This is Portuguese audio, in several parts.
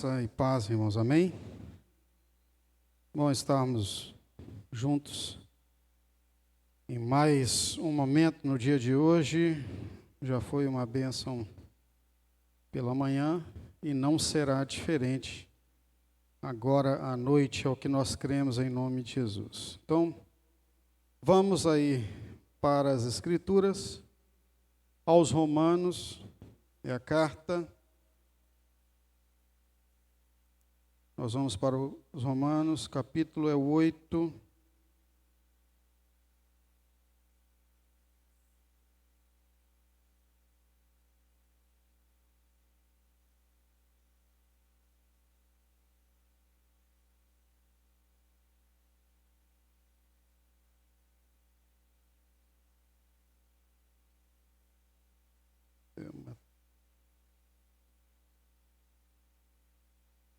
Graça e paz, irmãos, amém? Bom estarmos juntos em mais um momento no dia de hoje. Já foi uma bênção pela manhã e não será diferente agora à noite, é o que nós cremos em nome de Jesus. Então, vamos aí para as Escrituras, aos Romanos, é a carta. Nós vamos para os Romanos, capítulo 8.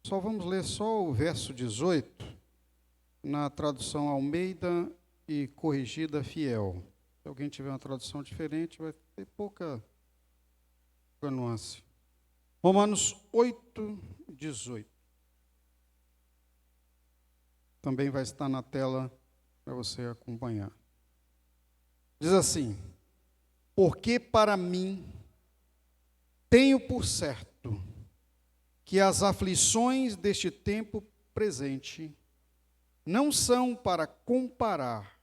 Só vamos ler só o verso 18, na tradução Almeida e Corrigida Fiel. Se alguém tiver uma tradução diferente, vai ter pouca nuance. Romanos 8, 18. Também vai estar na tela para você acompanhar. Diz assim: porque para mim tenho por certo que as aflições deste tempo presente não são para comparar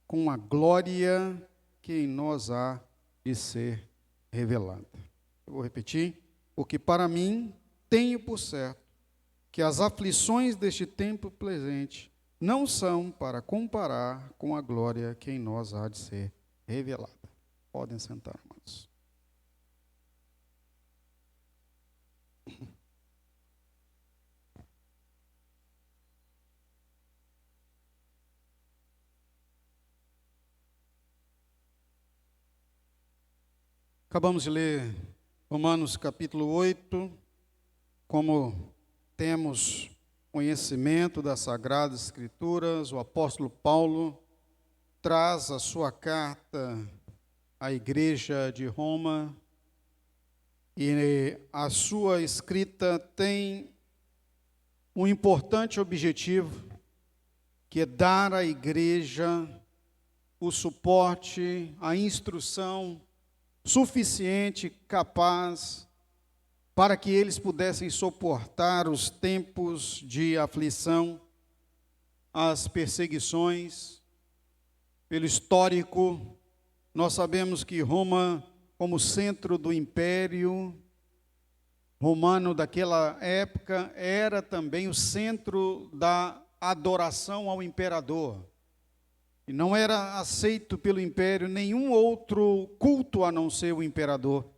com a glória que em nós há de ser revelada. Eu vou repetir. Porque para mim tenho por certo que as aflições deste tempo presente não são para comparar com a glória que em nós há de ser revelada. Podem sentar, irmãos. Acabamos de ler Romanos capítulo 8, como temos conhecimento das Sagradas Escrituras, o apóstolo Paulo traz a sua carta à igreja de Roma e a sua escrita tem um importante objetivo, que é dar à igreja o suporte, a instrução suficiente, capaz, para que eles pudessem suportar os tempos de aflição, as perseguições. Pelo histórico, nós sabemos que Roma, como centro do império romano daquela época, era também o centro da adoração ao imperador. E não era aceito pelo império nenhum outro culto a não ser o imperador,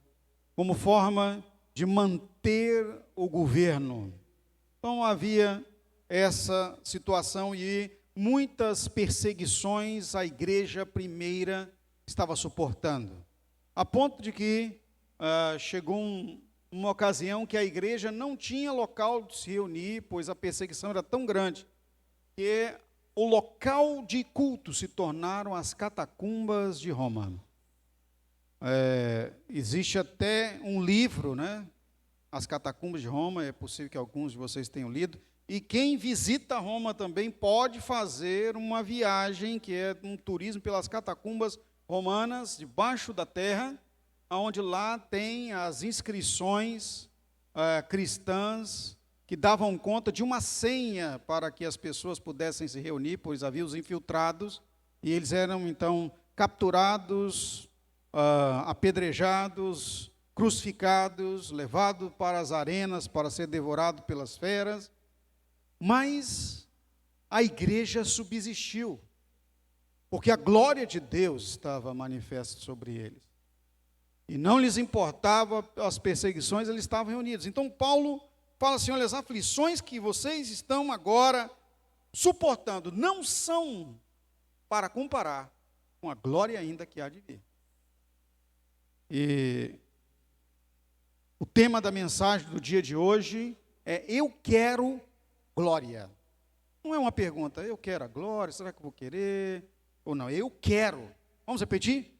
como forma de manter o governo. Então havia essa situação e muitas perseguições a igreja primeira estava suportando. A ponto de que chegou uma ocasião que a igreja não tinha local de se reunir, pois a perseguição era tão grande que o local de culto se tornaram as catacumbas de Roma. Existe até um livro, né? As Catacumbas de Roma, é possível que alguns de vocês tenham lido, e quem visita Roma também pode fazer uma viagem, que é um turismo pelas catacumbas romanas, debaixo da terra, onde lá tem as inscrições cristãs, que davam conta de uma senha para que as pessoas pudessem se reunir, pois havia os infiltrados, e eles eram então capturados, apedrejados, crucificados, levados para as arenas para ser devorado pelas feras. Mas a igreja subsistiu, porque a glória de Deus estava manifesta sobre eles. E não lhes importava as perseguições, eles estavam reunidos. Então Paulo fala assim: olha, as aflições que vocês estão agora suportando não são para comparar com a glória ainda que há de vir. E o tema da mensagem do dia de hoje é: eu quero glória. Não é uma pergunta, eu quero a glória, será que eu vou querer? Ou não, eu quero. Vamos repetir?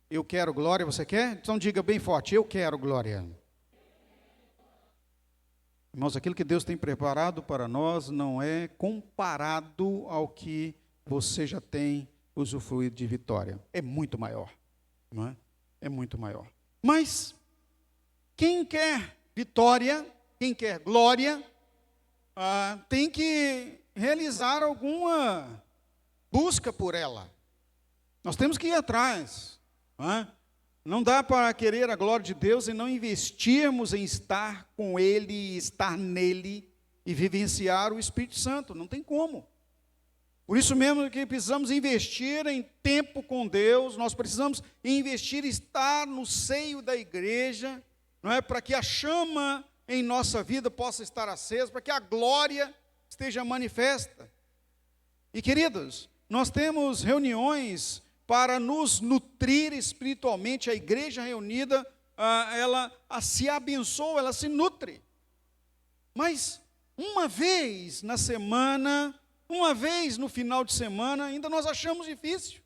Eu quero glória, você quer? Então diga bem forte: eu quero glória. Irmãos, aquilo que Deus tem preparado para nós não é comparado ao que você já tem usufruído de vitória. É muito maior, não é? É muito maior. Mas quem quer vitória, quem quer glória, tem que realizar alguma busca por ela. Nós temos que ir atrás, não é? Não dá para querer a glória de Deus e não investirmos em estar com Ele, estar nele e vivenciar o Espírito Santo. Não tem como. Por isso mesmo que precisamos investir em tempo com Deus, nós precisamos investir em estar no seio da igreja, não é? Para que a chama em nossa vida possa estar acesa, para que a glória esteja manifesta. E queridos, nós temos reuniões para nos nutrir espiritualmente. A igreja reunida, ela se abençoa, ela se nutre. Mas uma vez na semana, uma vez no final de semana, ainda nós achamos difícil.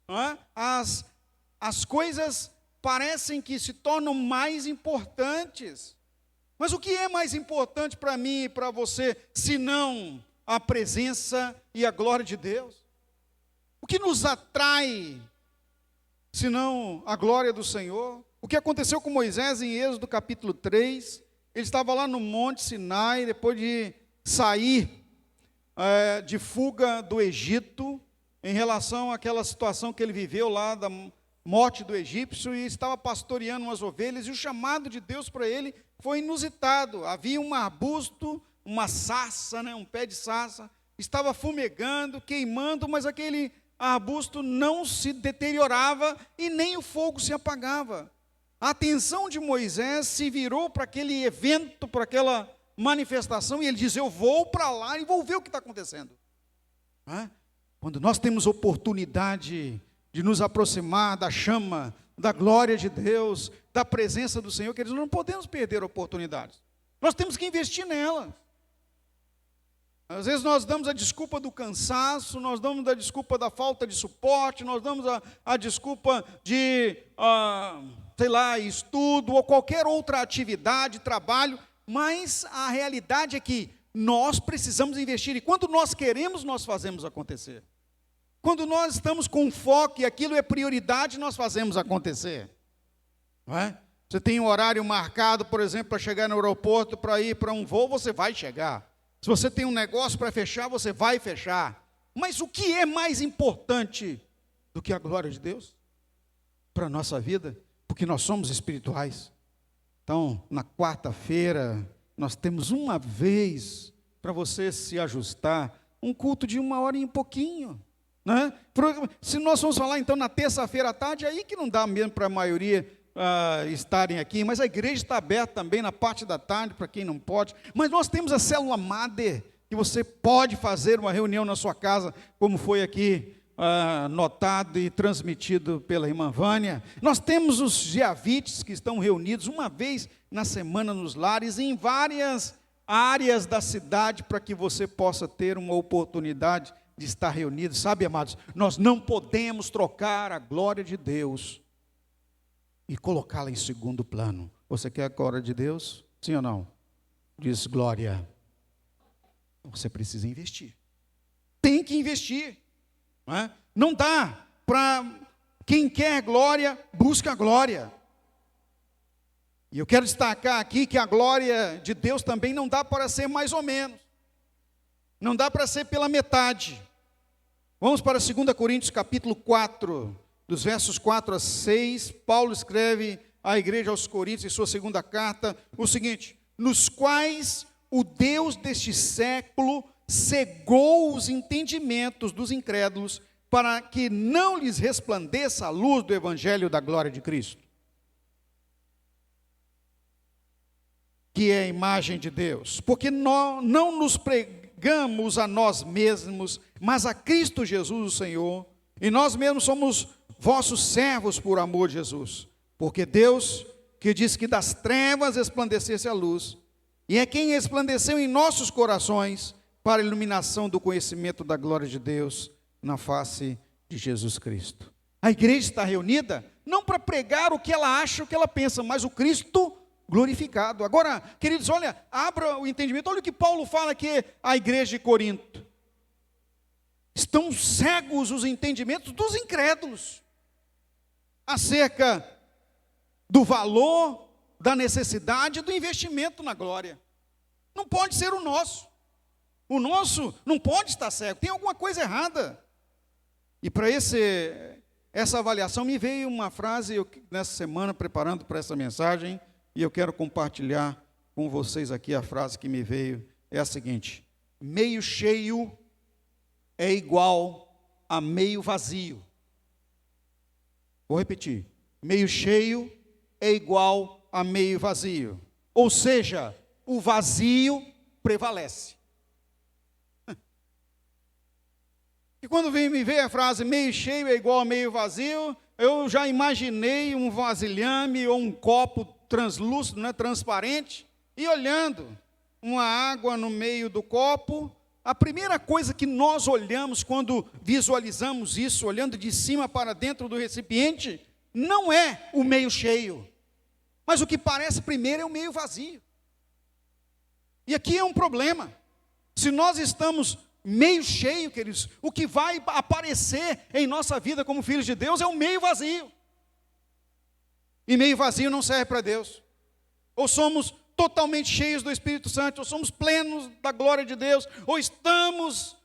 Não é? As coisas parecem que se tornam mais importantes. Mas o que é mais importante para mim e para você, senão a presença e a glória de Deus? O que nos atrai, senão a glória do Senhor? O que aconteceu com Moisés em Êxodo capítulo 3, ele estava lá no Monte Sinai, depois de sair de fuga do Egito, em relação àquela situação que ele viveu lá, da morte do egípcio, e estava pastoreando umas ovelhas, e o chamado de Deus para ele foi inusitado. Havia um arbusto, uma sarça, um pé de sarça, estava fumegando, queimando, mas aquele arbusto não se deteriorava e nem o fogo se apagava. A atenção de Moisés se virou para aquele evento, para aquela manifestação, e ele diz: eu vou para lá e vou ver o que está acontecendo. Quando nós temos oportunidade de nos aproximar da chama, da glória de Deus, da presença do Senhor, queridos, não podemos perder oportunidades. Nós temos que investir nela. Às vezes nós damos a desculpa do cansaço, nós damos a desculpa da falta de suporte, nós damos a desculpa de, estudo ou qualquer outra atividade, trabalho, mas a realidade é que nós precisamos investir, e quando nós queremos, nós fazemos acontecer. Quando nós estamos com foco e aquilo é prioridade, nós fazemos acontecer. Não é? Você tem um horário marcado, por exemplo, para chegar no aeroporto, para ir para um voo, você vai chegar. Se você tem um negócio para fechar, você vai fechar. Mas o que é mais importante do que a glória de Deus para a nossa vida? Porque nós somos espirituais. Então, na quarta-feira, nós temos uma vez para você se ajustar, um culto de 1 hora e um pouquinho. Né? Se nós vamos falar então na terça-feira à tarde, aí que não dá mesmo para a maioria estarem aqui, mas a igreja está aberta também na parte da tarde, para quem não pode. Mas nós temos a célula Mader, que você pode fazer uma reunião na sua casa, como foi aqui notado e transmitido pela irmã Vânia. Nós temos os Giavites, que estão reunidos uma vez na semana nos lares, em várias áreas da cidade, para que você possa ter uma oportunidade de estar reunido. Sabe, amados, nós não podemos trocar a glória de Deus e colocá-la em segundo plano. Você quer a glória de Deus? Sim ou não? Diz glória. Você precisa investir. Tem que investir. Não é? Não dá para quem quer glória, busca glória. E eu quero destacar aqui que a glória de Deus também não dá para ser mais ou menos. Não dá para ser pela metade. Vamos para 2 Coríntios capítulo 4, dos versos 4 a 6, Paulo escreve à igreja aos Coríntios, em sua segunda carta, o seguinte: nos quais o Deus deste século cegou os entendimentos dos incrédulos, para que não lhes resplandeça a luz do evangelho da glória de Cristo, que é a imagem de Deus, porque nós não nos pregamos a nós mesmos, mas a Cristo Jesus o Senhor, e nós mesmos somos vossos servos por amor de Jesus, porque Deus, que disse que das trevas resplandecesse a luz, e é quem resplandeceu em nossos corações, para a iluminação do conhecimento da glória de Deus, na face de Jesus Cristo. A igreja está reunida, não para pregar o que ela acha, o que ela pensa, mas o Cristo glorificado. Agora, queridos, olha, abra o entendimento, olha o que Paulo fala aqui à igreja de Corinto. Estão cegos os entendimentos dos incrédulos acerca do valor, da necessidade do investimento na glória. Não pode ser o nosso. O nosso não pode estar cego, tem alguma coisa errada. E para essa avaliação me veio uma frase, nessa semana, preparando para essa mensagem, e eu quero compartilhar com vocês aqui a frase que me veio, é a seguinte: meio cheio é igual a meio vazio. Vou repetir, meio cheio é igual a meio vazio. Ou seja, o vazio prevalece. E quando me veio a frase meio cheio é igual a meio vazio, eu já imaginei um vasilhame ou um copo translúcido, né, transparente, e olhando uma água no meio do copo. A primeira coisa que nós olhamos quando visualizamos isso, olhando de cima para dentro do recipiente, não é o meio cheio, mas o que parece primeiro é o meio vazio. E aqui é um problema. Se nós estamos meio cheio, queridos, o que vai aparecer em nossa vida como filhos de Deus é o meio vazio. E meio vazio não serve para Deus. Ou somos totalmente cheios do Espírito Santo, ou somos plenos da glória de Deus, ou estamos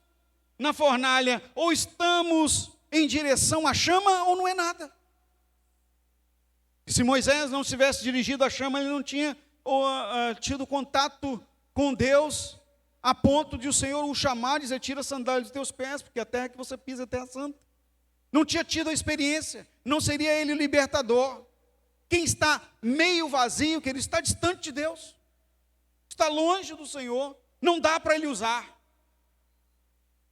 na fornalha, ou estamos em direção à chama, ou não é nada. E se Moisés não tivesse dirigido a chama, ele não tinha tido contato com Deus, a ponto de o Senhor o chamar e dizer: tira a sandália dos teus pés, porque a terra que você pisa é terra santa. Não tinha tido a experiência, não seria ele o libertador. Quem está meio vazio, que ele está distante de Deus, está longe do Senhor, não dá para ele usar.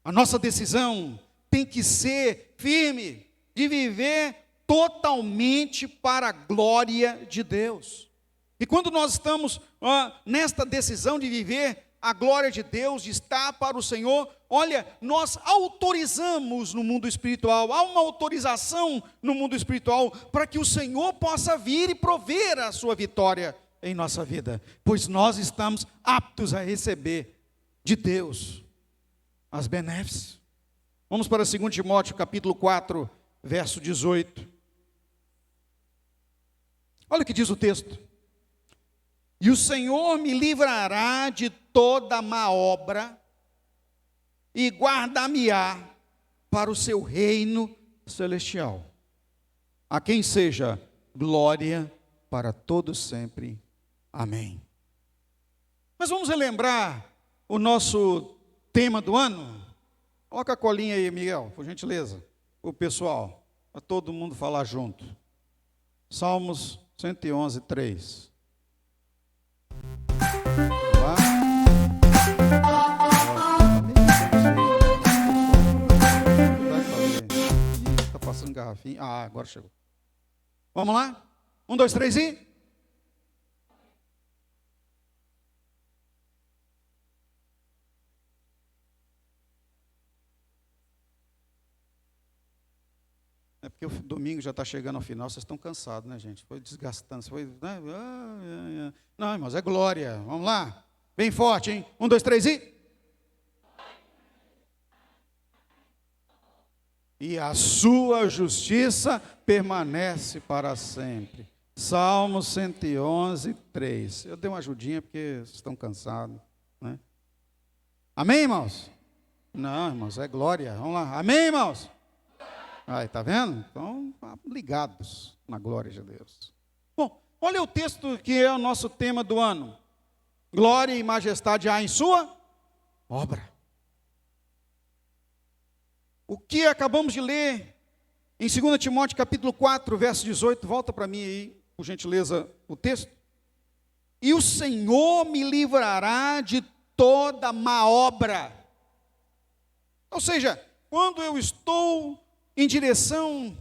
A nossa decisão tem que ser firme, de viver totalmente para a glória de Deus. E quando nós estamos nesta decisão de viver a glória de Deus, de estar para o Senhor, olha, nós autorizamos no mundo espiritual, há uma autorização no mundo espiritual para que o Senhor possa vir e prover a sua vitória em nossa vida, pois nós estamos aptos a receber de Deus as benéficas. Vamos para 2 Timóteo capítulo 4, verso 18. Olha o que diz o texto: e o Senhor me livrará de toda má obra e guardar-me-á para o seu reino celestial, a quem seja glória para todos sempre. Amém. Mas vamos relembrar o nosso tema do ano? Coloca a colinha aí, Miguel, por gentileza, o pessoal, para todo mundo falar junto. Salmos 111, 3. Está passando garrafinha. Agora chegou. Vamos lá? 1, 2, 3 e... É porque o domingo já está chegando ao final, vocês estão cansados, né, gente? Foi desgastando, foi... Não, irmãos, é glória. Vamos lá? Bem forte, hein? 1, 2, 3 e... E a sua justiça permanece para sempre. Salmo 111, 3. Eu dei uma ajudinha porque vocês estão cansados, né? Amém, irmãos? Não, irmãos, é glória. Vamos lá. Amém, irmãos? Aí, tá vendo? Então, ligados na glória de Deus. Bom, olha o texto que é o nosso tema do ano. Glória e majestade há em sua obra. O que acabamos de ler em 2 Timóteo capítulo 4, verso 18, volta para mim aí, por gentileza, o texto. E o Senhor me livrará de toda má obra. Ou seja, quando eu estou em direção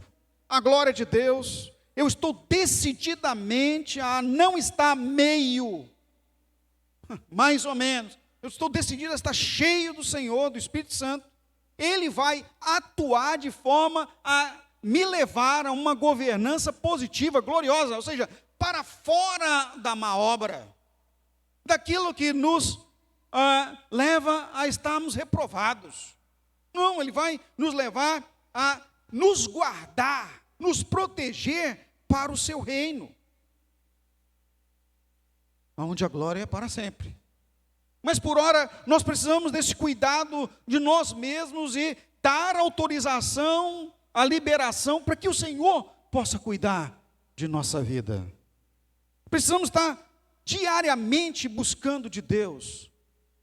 à glória de Deus, eu estou decididamente a não estar meio, mais ou menos, eu estou decidido a estar cheio do Senhor, do Espírito Santo. Ele vai atuar de forma a me levar a uma governança positiva, gloriosa, ou seja, para fora da má obra, daquilo que nos leva a estarmos reprovados. Não, ele vai nos levar a nos guardar, nos proteger para o seu reino, onde a glória é para sempre. Mas por ora, nós precisamos desse cuidado de nós mesmos e dar autorização, a liberação, para que o Senhor possa cuidar de nossa vida. Precisamos estar diariamente buscando de Deus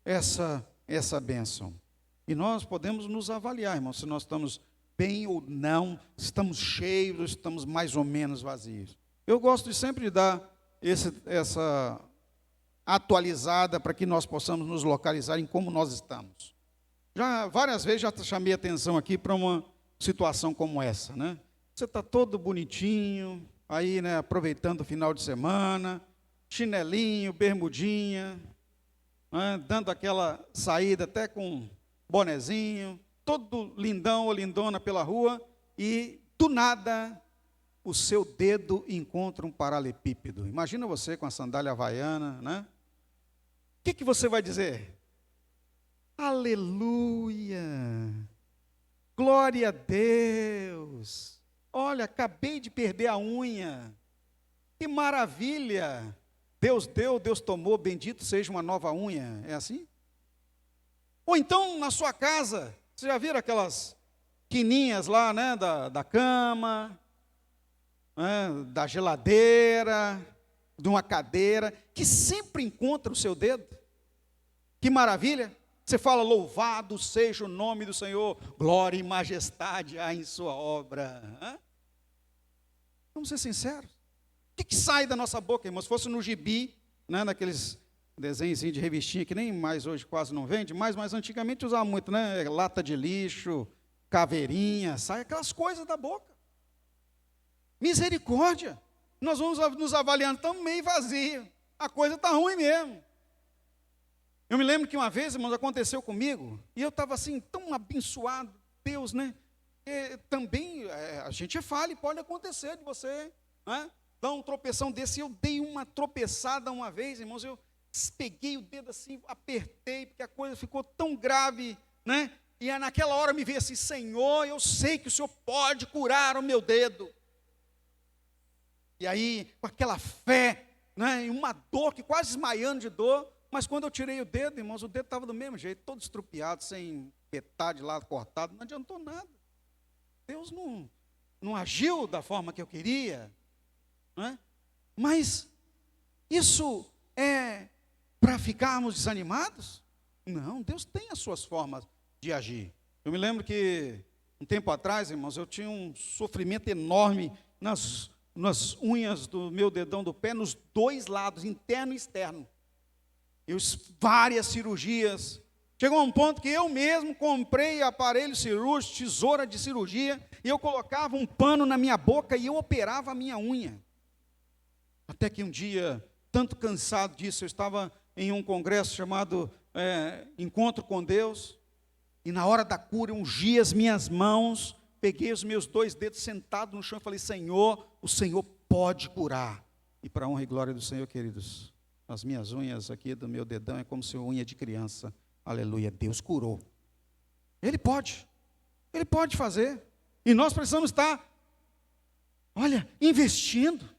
essa bênção. E nós podemos nos avaliar, irmãos, se nós estamos bem ou não, se estamos cheios ou estamos mais ou menos vazios. Eu gosto de sempre dar essa atualizada para que nós possamos nos localizar em como nós estamos. Já várias vezes já chamei atenção aqui para uma situação como essa, né? Você está todo bonitinho, aí, né, aproveitando o final de semana, chinelinho, bermudinha, né, dando aquela saída até com bonezinho, todo lindão ou lindona pela rua, e do nada o seu dedo encontra um paralelepípedo. Imagina você com a sandália havaiana, né? O que você vai dizer? Aleluia! Glória a Deus! Olha, acabei de perder a unha. Que maravilha! Deus deu, Deus tomou, bendito seja uma nova unha. É assim? Ou então, na sua casa, você já viram aquelas quininhas lá, né, da cama, né, da geladeira, de uma cadeira, que sempre encontra o seu dedo? Que maravilha! Você fala, louvado seja o nome do Senhor, glória e majestade há em sua obra. Vamos ser sinceros. O que sai da nossa boca, irmão? Se fosse no gibi, né, naqueles desenhos de revistinha, que nem mais hoje quase não vende, mas antigamente usava muito, né? Lata de lixo, caveirinha, sai aquelas coisas da boca. Misericórdia. Nós vamos nos avaliando, estamos meio vazios. A coisa está ruim mesmo. Eu me lembro que uma vez, irmãos, aconteceu comigo, e eu estava assim, tão abençoado, Deus, né? Também, a gente é falha, pode acontecer de você, né? Dar um tropeção desse. Eu dei uma tropeçada uma vez, irmãos, eu peguei o dedo assim, apertei, porque a coisa ficou tão grave, né? E naquela hora me veio assim, Senhor, eu sei que o Senhor pode curar o meu dedo. E aí, com aquela fé, né? E uma dor, que quase desmaiando de dor, mas quando eu tirei o dedo, irmãos, o dedo estava do mesmo jeito, todo estrupiado, sem metade lá cortado, não adiantou nada. Deus não agiu da forma que eu queria, né? Mas isso é para ficarmos desanimados? Não, Deus tem as suas formas de agir. Eu me lembro que, um tempo atrás, irmãos, eu tinha um sofrimento enorme nas unhas do meu dedão do pé, nos dois lados, interno e externo. Várias cirurgias. Chegou a um ponto que eu mesmo comprei aparelho cirúrgico, tesoura de cirurgia, e eu colocava um pano na minha boca e eu operava a minha unha. Até que um dia, tanto cansado disso, eu estava em um congresso chamado Encontro com Deus, e na hora da cura eu ungi as minhas mãos, peguei os meus dois dedos sentados no chão e falei, Senhor, o Senhor pode curar. E para a honra e glória do Senhor, queridos, as minhas unhas aqui do meu dedão é como se fosse unha de criança. Aleluia, Deus curou. Ele pode fazer. E nós precisamos estar, olha, investindo,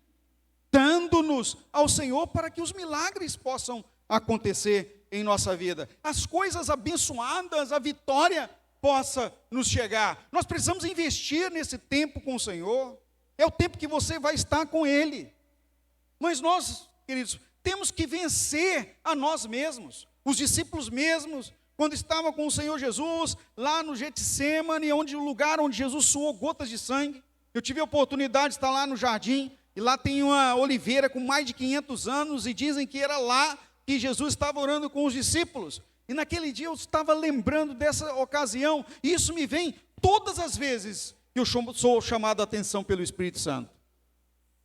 dando-nos ao Senhor para que os milagres possam acontecer em nossa vida. As coisas abençoadas, a vitória possa nos chegar. Nós precisamos investir nesse tempo com o Senhor. É o tempo que você vai estar com Ele. Mas nós, queridos, temos que vencer a nós mesmos. Os discípulos mesmos, quando estavam com o Senhor Jesus, lá no Getsêmani, o lugar onde Jesus suou gotas de sangue, eu tive a oportunidade de estar lá no jardim, e lá tem uma oliveira com mais de 500 anos, e dizem que era lá que Jesus estava orando com os discípulos. E naquele dia eu estava lembrando dessa ocasião, e isso me vem todas as vezes que eu sou chamado a atenção pelo Espírito Santo.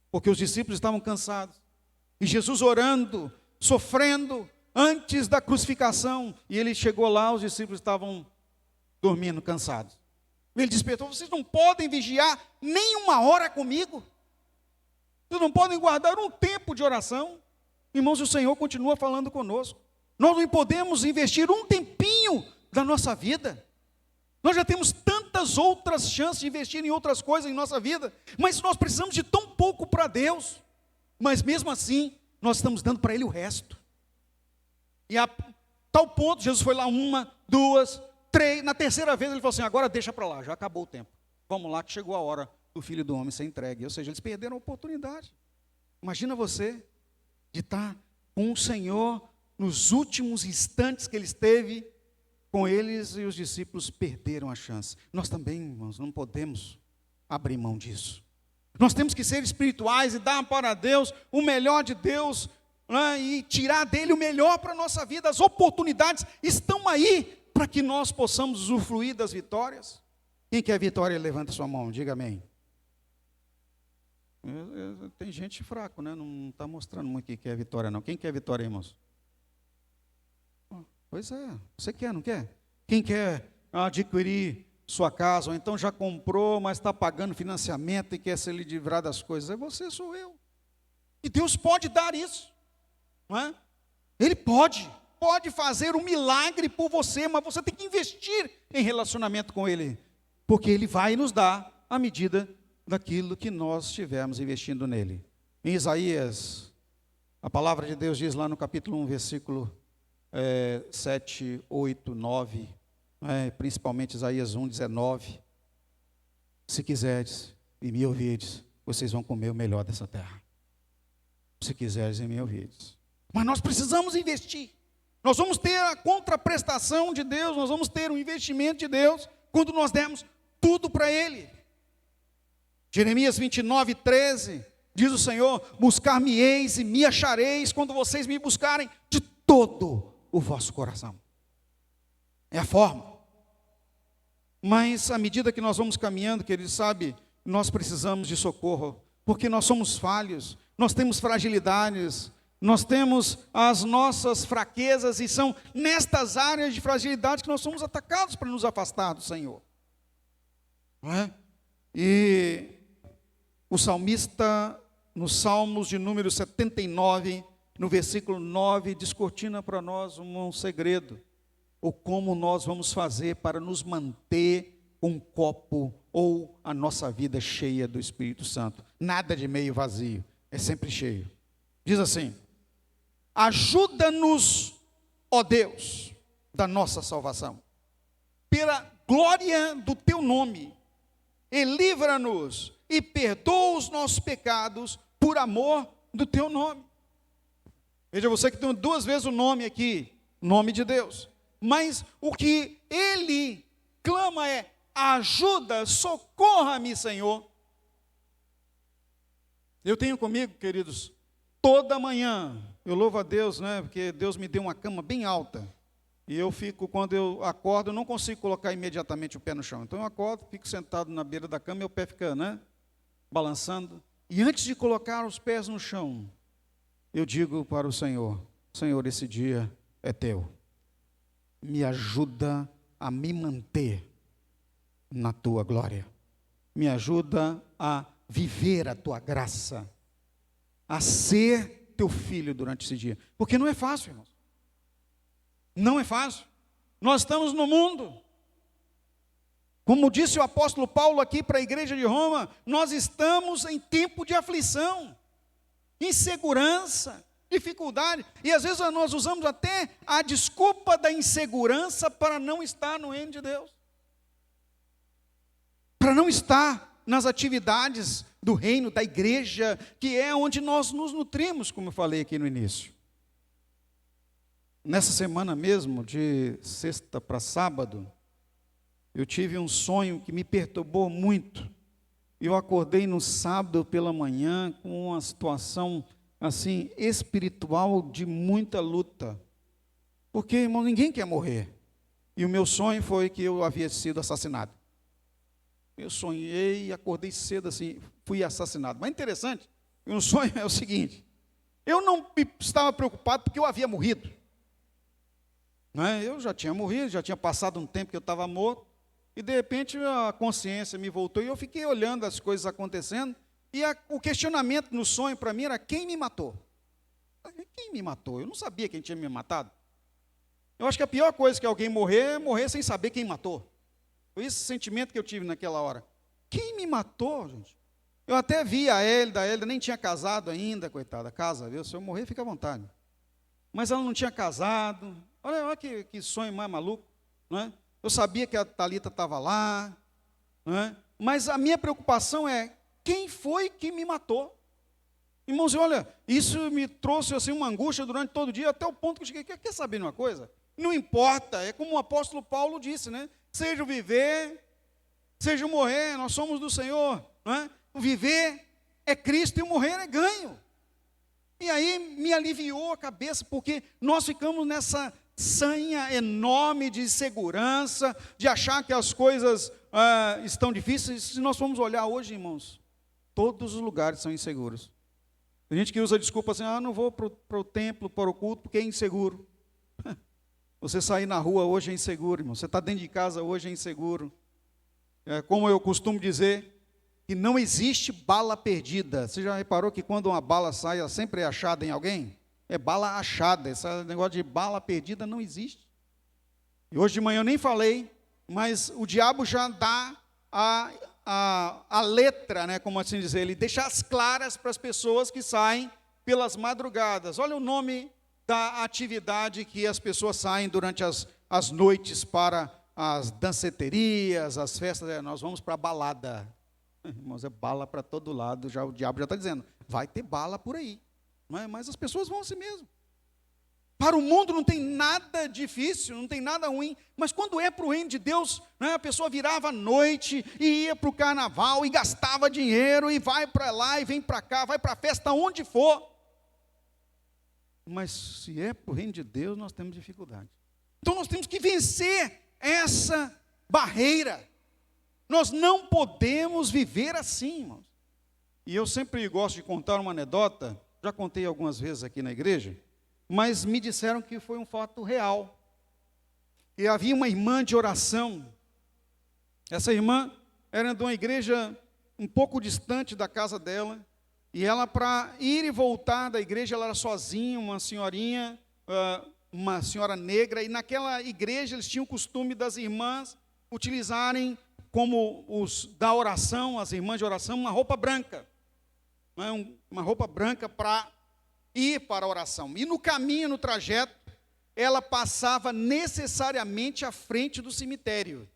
Porque os discípulos estavam cansados, e Jesus orando, sofrendo, antes da crucificação, e ele chegou lá, os discípulos estavam dormindo, cansados. Ele despertou, vocês não podem vigiar nem uma hora comigo? Vocês não podem guardar um tempo de oração? Irmãos, o Senhor continua falando conosco. Nós não podemos investir um tempinho da nossa vida. Nós já temos tantas outras chances de investir em outras coisas em nossa vida, mas nós precisamos de tão pouco para Deus. Mas mesmo assim, nós estamos dando para Ele o resto. E a tal ponto, Jesus foi lá 1, 2, 3, na terceira vez ele falou assim, agora deixa para lá, já acabou o tempo. Vamos lá que chegou a hora do Filho do Homem ser entregue. Ou seja, eles perderam a oportunidade. Imagina você de estar com o Senhor nos últimos instantes que Ele esteve com eles, e os discípulos perderam a chance. Nós também, irmãos, não podemos abrir mão disso. Nós temos que ser espirituais e dar para Deus o melhor de Deus, né, e tirar dele o melhor para a nossa vida. As oportunidades estão aí para que nós possamos usufruir das vitórias. Quem quer vitória, levanta sua mão, diga amém. Tem gente fraco, né? Não está mostrando muito quem quer vitória, não. Quem quer vitória, irmãos? Pois é, você quer, não quer? Quem quer adquirir sua casa, ou então já comprou, mas está pagando financiamento e quer se livrar das coisas, é você, sou eu. E Deus pode dar isso, não é? Ele pode fazer um milagre por você, mas você tem que investir em relacionamento com Ele, porque Ele vai nos dar à medida daquilo que nós estivermos investindo nele. Em Isaías, a palavra de Deus diz lá no capítulo 1, versículo 7, 8, 9, principalmente Isaías 1, 19, se quiseres e me ouvirdes, vocês vão comer o melhor dessa terra. Se quiseres e me ouvirdes. Mas nós precisamos investir. Nós vamos ter a contraprestação de Deus, nós vamos ter o investimento de Deus, quando nós dermos tudo para Ele. Jeremias 29, 13, diz o Senhor, buscar-me-eis e me achareis, quando vocês me buscarem de todo o vosso coração. É a forma. Mas à medida que nós vamos caminhando, que Ele sabe, nós precisamos de socorro, porque nós somos falhos, nós temos fragilidades, nós temos as nossas fraquezas, e são nestas áreas de fragilidade que nós somos atacados para nos afastar do Senhor. Não é? E o salmista, nos Salmos de número 79, no versículo 9, descortina para nós um segredo, ou como nós vamos fazer para nos manter um copo ou a nossa vida cheia do Espírito Santo. Nada de meio vazio, é sempre cheio. Diz assim: ajuda-nos, ó Deus, da nossa salvação, pela glória do teu nome, e livra-nos e perdoa os nossos pecados por amor do teu nome. Veja, você que tem 2 vezes o nome aqui, nome de Deus, mas o que ele clama é: ajuda, socorra-me, Senhor. Eu tenho comigo, queridos, toda manhã, eu louvo a Deus, né, porque Deus me deu uma cama bem alta, e eu fico, quando eu acordo, eu não consigo colocar imediatamente o pé no chão, então eu acordo, fico sentado na beira da cama, meu pé fica, né, balançando, e antes de colocar os pés no chão, eu digo para o Senhor: Senhor, esse dia é teu, me ajuda a me manter na tua glória, me ajuda a viver a tua graça, a ser teu filho durante esse dia, porque não é fácil, irmãos, não é fácil. Nós estamos no mundo, como disse o apóstolo Paulo aqui para a igreja de Roma, nós estamos em tempo de aflição, insegurança, dificuldade, e às vezes nós usamos até a desculpa da insegurança para não estar no reino de Deus, para não estar nas atividades do reino, da igreja, que é onde nós nos nutrimos, como eu falei aqui no início. Nessa semana mesmo, de sexta para sábado, eu tive um sonho que me perturbou muito. Eu acordei no sábado pela manhã com uma situação assim espiritual de muita luta. Porque, irmão, ninguém quer morrer. E o meu sonho foi que eu havia sido assassinado. Eu sonhei, acordei cedo assim, fui assassinado. Mas interessante, o sonho é o seguinte: eu não estava preocupado porque eu havia morrido. Não é? Eu já tinha morrido, já tinha passado um tempo que eu estava morto, e de repente a consciência me voltou, e eu fiquei olhando as coisas acontecendo, E o questionamento no sonho para mim era: quem me matou? Quem me matou? Eu não sabia quem tinha me matado. Eu acho que a pior coisa que alguém morrer é morrer sem saber quem matou. Foi esse sentimento que eu tive naquela hora. Quem me matou, gente? Eu até vi a Hélida nem tinha casado ainda, coitada, casa, viu? Se eu morrer, fica à vontade. Mas ela não tinha casado. Olha que sonho mais maluco, não é? Eu sabia que a Thalita estava lá, não é? Mas a minha preocupação é: quem foi que me matou? Irmãos, olha, isso me trouxe assim uma angústia durante todo o dia, até o ponto que eu cheguei: quer saber de uma coisa? Não importa, é como o apóstolo Paulo disse, né? Seja o viver, seja o morrer, nós somos do Senhor, não é? O viver é Cristo e o morrer é ganho. E aí me aliviou a cabeça, porque nós ficamos nessa sanha enorme de insegurança, de achar que as coisas estão difíceis. Se nós formos olhar hoje, irmãos, todos os lugares são inseguros. Tem gente que usa a desculpa assim: não vou para o templo, para o culto, porque é inseguro. Você sair na rua hoje é inseguro, irmão. Você está dentro de casa hoje é inseguro. Como eu costumo dizer, que não existe bala perdida. Você já reparou que quando uma bala sai, ela sempre é achada em alguém? É bala achada. Esse negócio de bala perdida não existe. E hoje de manhã eu nem falei, mas o diabo já dá a letra, né, como assim dizer, ele deixa as claras para as pessoas que saem pelas madrugadas. Olha o nome da atividade que as pessoas saem durante as noites para as danceterias, as festas. Nós vamos para a balada. Irmãos, é bala para todo lado. O diabo já está dizendo: vai ter bala por aí. Não é? Mas as pessoas vão assim mesmo. Para o mundo não tem nada difícil, não tem nada ruim, mas quando é para o reino de Deus, né, a pessoa virava à noite e ia para o carnaval e gastava dinheiro e vai para lá e vem para cá, vai para a festa onde for. Mas se é para o reino de Deus, nós temos dificuldade. Então nós temos que vencer essa barreira. Nós não podemos viver assim, irmãos. E eu sempre gosto de contar uma anedota, já contei algumas vezes aqui na igreja, mas me disseram que foi um fato real. E havia uma irmã de oração. Essa irmã era de uma igreja um pouco distante da casa dela, e ela, para ir e voltar da igreja, ela era sozinha, uma senhorinha, uma senhora negra, e naquela igreja eles tinham o costume das irmãs utilizarem como os da oração, as irmãs de oração, uma roupa branca, uma roupa branca para ir para a oração. E no caminho, no trajeto, ela passava necessariamente à frente do cemitério.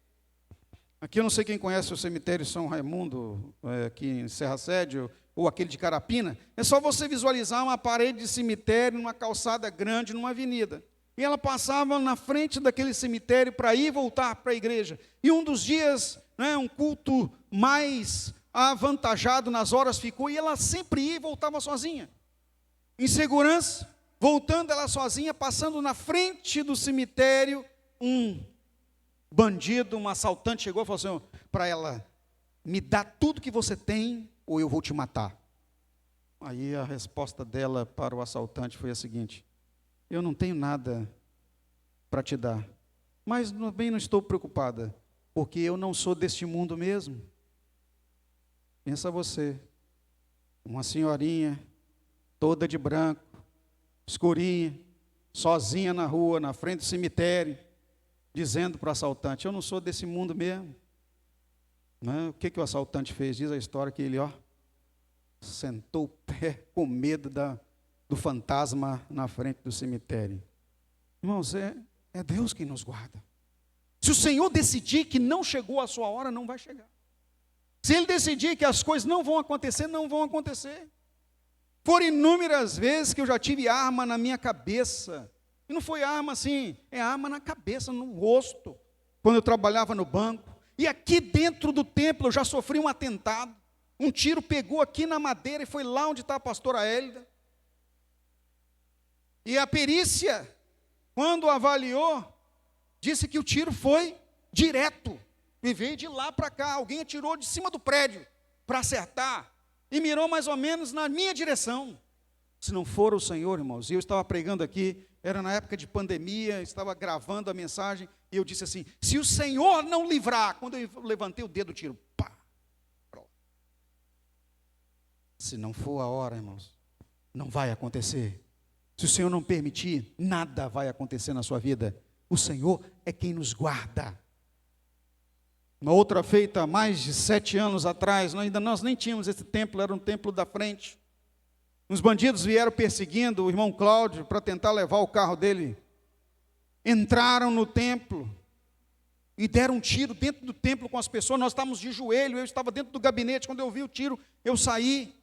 Aqui eu não sei quem conhece o cemitério São Raimundo, aqui em Serra Sede, ou aquele de Carapina. É só você visualizar uma parede de cemitério, numa calçada grande, numa avenida. E ela passava na frente daquele cemitério para ir e voltar para a igreja. E um dos dias, um culto mais avantajado nas horas ficou, e ela sempre ia e voltava sozinha. Em segurança, voltando ela sozinha, passando na frente do cemitério, um bandido, um assaltante chegou e falou assim para ela: me dá tudo que você tem ou eu vou te matar. Aí a resposta dela para o assaltante foi a seguinte: eu não tenho nada para te dar, mas também não estou preocupada, porque eu não sou deste mundo mesmo. Pensa você, uma senhorinha, toda de branco, escurinha, sozinha na rua, na frente do cemitério, dizendo para o assaltante: eu não sou desse mundo mesmo. O que o assaltante fez? Diz a história que ele sentou o pé com medo do fantasma na frente do cemitério. Irmãos, é Deus quem nos guarda. Se o Senhor decidir que não chegou a sua hora, não vai chegar. Se Ele decidir que as coisas não vão acontecer, não vão acontecer. Foram inúmeras vezes que eu já tive arma na minha cabeça. E não foi arma assim, é arma na cabeça, no rosto. Quando eu trabalhava no banco. E aqui dentro do templo eu já sofri um atentado. Um tiro pegou aqui na madeira e foi lá onde está a pastora Hélida. E a perícia, quando avaliou, disse que o tiro foi direto. E veio de lá para cá. Alguém atirou de cima do prédio para acertar. E mirou mais ou menos na minha direção. Se não for o Senhor, irmãos, e eu estava pregando aqui, era na época de pandemia, estava gravando a mensagem, e eu disse assim: se o Senhor não livrar, quando eu levantei o dedo, tiro, pá. Se não for a hora, irmãos, não vai acontecer. Se o Senhor não permitir, nada vai acontecer na sua vida. O Senhor é quem nos guarda. Uma outra feita há mais de 7 anos atrás, nós nem tínhamos esse templo, era um templo da frente. Uns bandidos vieram perseguindo o irmão Cláudio para tentar levar o carro dele. Entraram no templo e deram um tiro dentro do templo com as pessoas. Nós estávamos de joelho, eu estava dentro do gabinete. Quando eu vi o tiro, eu saí.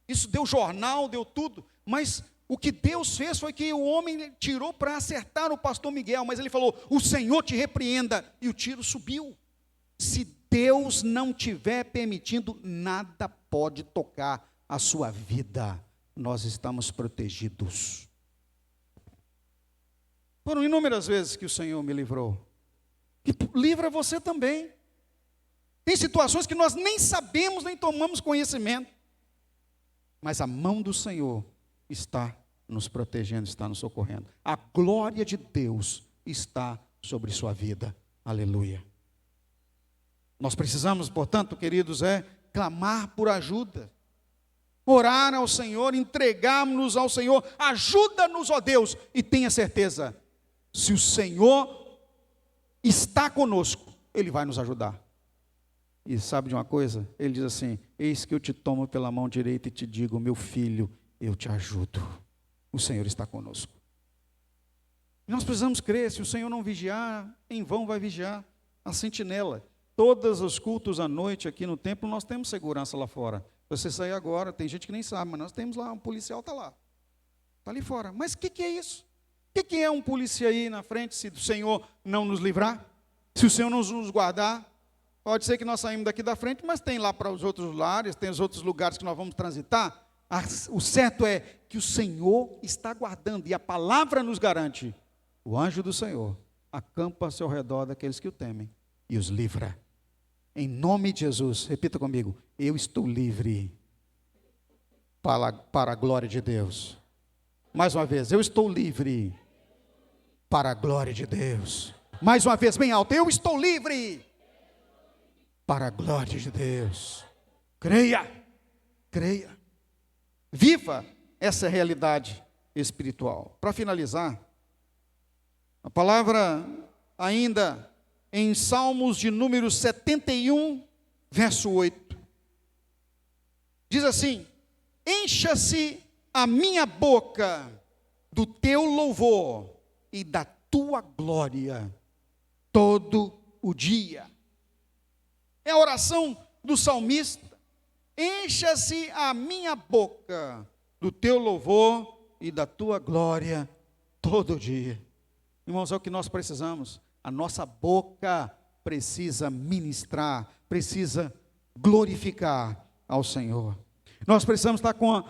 Isso deu jornal, deu tudo. Mas o que Deus fez foi que o homem tirou para acertar o pastor Miguel. Mas ele falou, o Senhor te repreenda. E o tiro subiu. Se Deus não estiver permitindo, nada pode tocar a sua vida. Nós estamos protegidos. Foram inúmeras vezes que o Senhor me livrou. E livra você também. Tem situações que nós nem sabemos, nem tomamos conhecimento. Mas a mão do Senhor está nos protegendo, está nos socorrendo. A glória de Deus está sobre sua vida. Aleluia. Nós precisamos, portanto, queridos, clamar por ajuda. Orar ao Senhor, entregarmos-nos ao Senhor. Ajuda-nos, ó Deus. E tenha certeza, se o Senhor está conosco, Ele vai nos ajudar. E sabe de uma coisa? Ele diz assim, eis que eu te tomo pela mão direita e te digo, meu filho, eu te ajudo. O Senhor está conosco. Nós precisamos crer, se o Senhor não vigiar, em vão vai vigiar a sentinela. Todos os cultos à noite aqui no templo, nós temos segurança lá fora. Você sair agora, tem gente que nem sabe, mas nós temos lá, um policial está lá. Está ali fora. Mas o que é isso? O que é um polícia aí na frente, se o Senhor não nos livrar? Se o Senhor não nos guardar? Pode ser que nós saímos daqui da frente, mas tem lá para os outros lares, tem os outros lugares que nós vamos transitar. O certo é que o Senhor está guardando, e a palavra nos garante, o anjo do Senhor acampa ao seu redor daqueles que o temem e os livra. Em nome de Jesus, repita comigo, eu estou livre para a glória de Deus. Mais uma vez, eu estou livre para a glória de Deus. Mais uma vez, bem alto, eu estou livre para a glória de Deus. Creia, creia. Viva essa realidade espiritual. Para finalizar, a palavra ainda em Salmos de número 71, verso 8. Diz assim, encha-se a minha boca do teu louvor e da tua glória todo o dia. É a oração do salmista. Encha-se a minha boca do teu louvor e da tua glória todo o dia. Irmãos, é o que nós precisamos. A nossa boca precisa ministrar, precisa glorificar ao Senhor. Nós precisamos estar com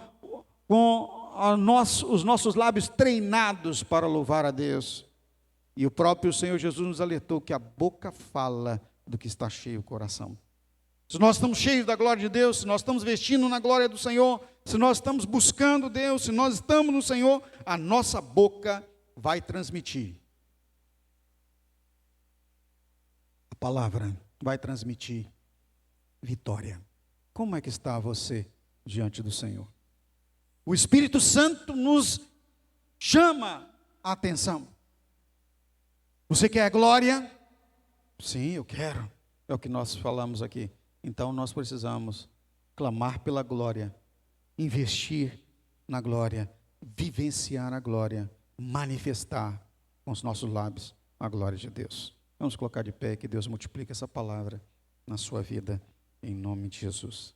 os nossos lábios treinados para louvar a Deus. E o próprio Senhor Jesus nos alertou que a boca fala do que está cheio o coração. Se nós estamos cheios da glória de Deus, se nós estamos vestindo na glória do Senhor, se nós estamos buscando Deus, se nós estamos no Senhor, a nossa boca vai transmitir. A palavra vai transmitir vitória. Como é que está você diante do Senhor? O Espírito Santo nos chama a atenção. Você quer glória? Sim, eu quero. É o que nós falamos aqui. Então nós precisamos clamar pela glória, investir na glória, vivenciar a glória, manifestar com os nossos lábios a glória de Deus. Vamos colocar de pé, que Deus multiplique essa palavra na sua vida, em nome de Jesus.